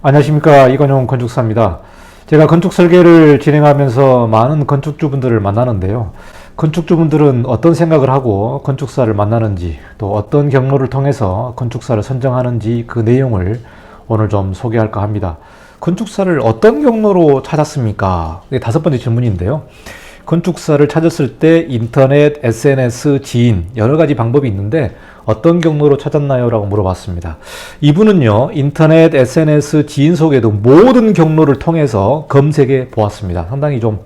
안녕하십니까, 이건용 건축사입니다. 제가 건축 설계를 진행하면서 많은 건축주분들을 만나는데요. 건축주분들은 어떤 생각을 하고 건축사를 만나는지, 또 어떤 경로를 통해서 건축사를 선정하는지 그 내용을 오늘 좀 소개할까 합니다. 건축사를 어떤 경로로 찾았습니까? 이게 다섯 번째 질문인데요. 건축사를 찾았을 때 인터넷, SNS, 지인 여러 가지 방법이 있는데 어떤 경로로 찾았나요? 라고 물어봤습니다. 이분은요, 인터넷, SNS, 지인 속에도 모든 경로를 통해서 검색해 보았습니다. 상당히 좀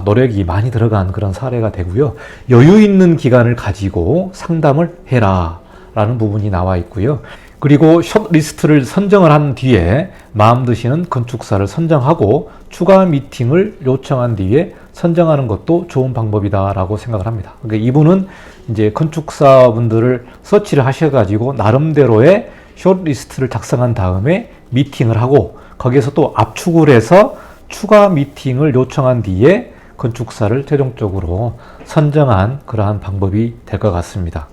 노력이 많이 들어간 그런 사례가 되고요. 여유 있는 기간을 가지고 상담을 해라 라는 부분이 나와 있고요. 그리고 숏리스트를 선정을 한 뒤에 마음 드시는 건축사를 선정하고 추가 미팅을 요청한 뒤에 선정하는 것도 좋은 방법이다 라고 생각을 합니다. 그러니까 이분은 이제 건축사분들을 서치를 하셔가지고 나름대로의 숏리스트를 작성한 다음에 미팅을 하고 거기에서 또 압축을 해서 추가 미팅을 요청한 뒤에 건축사를 최종적으로 선정한 그러한 방법이 될 것 같습니다.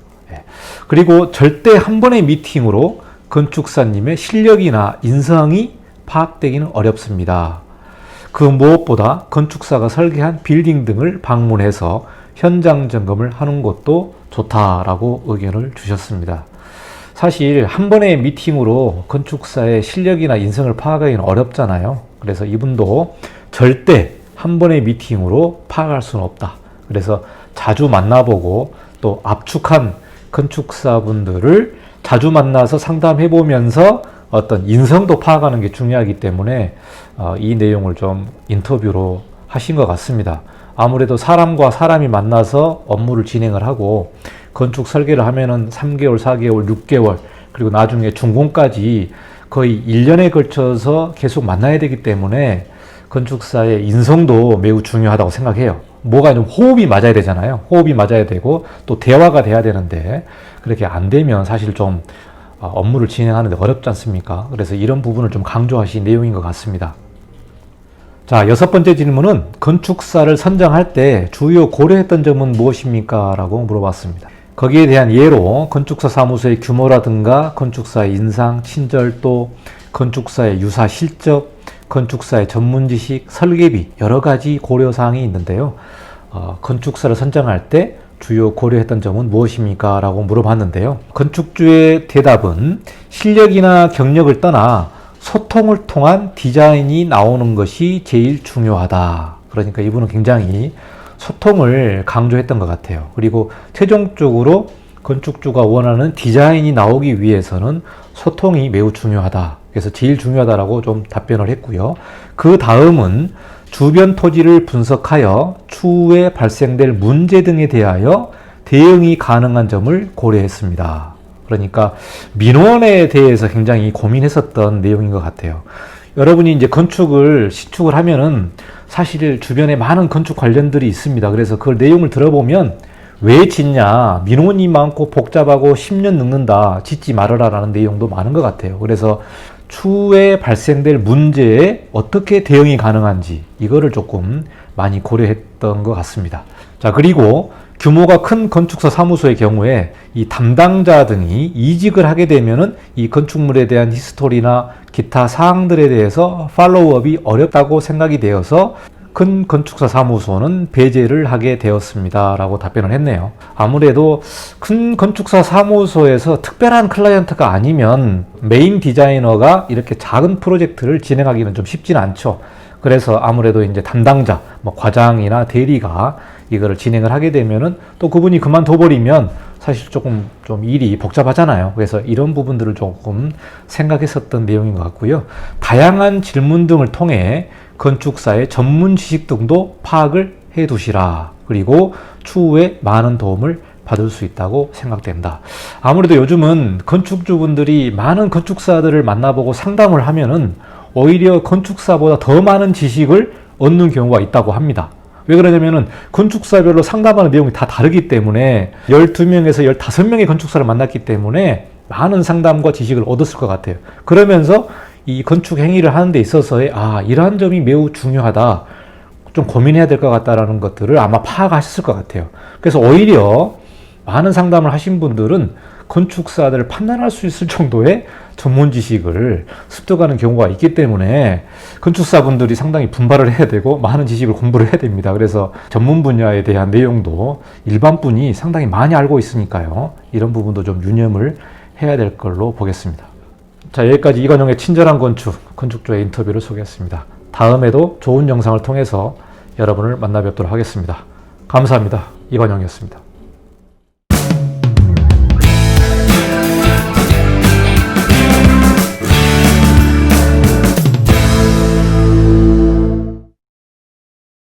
그리고 절대 한 번의 미팅으로 건축사님의 실력이나 인성이 파악되기는 어렵습니다. 그 무엇보다 건축사가 설계한 빌딩 등을 방문해서 현장 점검을 하는 것도 좋다라고 의견을 주셨습니다. 사실 한 번의 미팅으로 건축사의 실력이나 인성을 파악하기는 어렵잖아요. 그래서 이분도 절대 한 번의 미팅으로 파악할 수는 없다. 그래서 자주 만나보고 또 압축한 건축사분들을 자주 만나서 상담해보면서 어떤 인성도 파악하는 게 중요하기 때문에 이 내용을 좀 인터뷰로 하신 것 같습니다. 아무래도 사람과 사람이 만나서 업무를 진행을 하고 건축 설계를 하면은 3개월, 4개월, 6개월 그리고 나중에 준공까지 거의 1년에 걸쳐서 계속 만나야 되기 때문에 건축사의 인성도 매우 중요하다고 생각해요. 뭐가 좀 호흡이 맞아야 되잖아요. 호흡이 맞아야 되고 또 대화가 돼야 되는데 그렇게 안 되면 사실 좀 업무를 진행하는데 어렵지 않습니까? 그래서 이런 부분을 좀 강조하신 내용인 것 같습니다. 자, 여섯 번째 질문은 건축사를 선정할 때 주요 고려했던 점은 무엇입니까? 라고 물어봤습니다. 거기에 대한 예로 건축사 사무소의 규모라든가 건축사의 인상, 친절도, 건축사의 유사 실적, 건축사의 전문 지식, 설계비 여러 가지 고려사항이 있는데요. 건축사를 선정할 때 주요 고려했던 점은 무엇입니까? 라고 물어봤는데요. 건축주의 대답은 실력이나 경력을 떠나 소통을 통한 디자인이 나오는 것이 제일 중요하다. 그러니까 이분은 굉장히 소통을 강조했던 것 같아요. 그리고 최종적으로 건축주가 원하는 디자인이 나오기 위해서는 소통이 매우 중요하다. 그래서 제일 중요하다라고 좀 답변을 했고요. 그 다음은 주변 토지를 분석하여 추후에 발생될 문제 등에 대하여 대응이 가능한 점을 고려했습니다. 그러니까 민원에 대해서 굉장히 고민했었던 내용인 것 같아요. 여러분이 이제 건축을 시축을 하면은 사실 주변에 많은 건축 관련들이 있습니다. 그래서 그 내용을 들어보면 왜 짓냐, 민원이 많고 복잡하고 10년 늙는다, 짓지 말아라 라는 내용도 많은 것 같아요. 그래서 추후에 발생될 문제에 어떻게 대응이 가능한지 이거를 조금 많이 고려했던 것 같습니다. 자, 그리고 규모가 큰 건축사 사무소의 경우에 이 담당자 등이 이직을 하게 되면은 이 건축물에 대한 히스토리나 기타 사항들에 대해서 팔로우업이 어렵다고 생각이 되어서 큰 건축사 사무소는 배제를 하게 되었습니다. 라고 답변을 했네요. 아무래도 큰 건축사 사무소에서 특별한 클라이언트가 아니면 메인 디자이너가 이렇게 작은 프로젝트를 진행하기는 좀 쉽지는 않죠. 그래서 아무래도 이제 담당자, 뭐 과장이나 대리가 이거를 진행을 하게 되면은 또 그분이 그만둬버리면 사실 조금 좀 일이 복잡하잖아요. 그래서 이런 부분들을 조금 생각했었던 내용인 것 같고요. 다양한 질문 등을 통해 건축사의 전문 지식 등도 파악을 해 두시라. 그리고 추후에 많은 도움을 받을 수 있다고 생각된다. 아무래도 요즘은 건축주분들이 많은 건축사들을 만나보고 상담을 하면은 오히려 건축사보다 더 많은 지식을 얻는 경우가 있다고 합니다. 왜 그러냐면은 건축사별로 상담하는 내용이 다 다르기 때문에 12명에서 15명의 건축사를 만났기 때문에 많은 상담과 지식을 얻었을 것 같아요. 그러면서 이 건축 행위를 하는 데 있어서의 이러한 점이 매우 중요하다. 좀 고민해야 될 것 같다라는 것들을 아마 파악하셨을 것 같아요. 그래서 오히려 많은 상담을 하신 분들은 건축사들을 판단할 수 있을 정도의 전문 지식을 습득하는 경우가 있기 때문에 건축사분들이 상당히 분발을 해야 되고 많은 지식을 공부를 해야 됩니다. 그래서 전문 분야에 대한 내용도 일반 분이 상당히 많이 알고 있으니까요. 이런 부분도 좀 유념을 해야 될 걸로 보겠습니다. 자, 여기까지 이건영의 친절한 건축, 건축주의 인터뷰를 소개했습니다. 다음에도 좋은 영상을 통해서 여러분을 만나 뵙도록 하겠습니다. 감사합니다. 이건영이었습니다.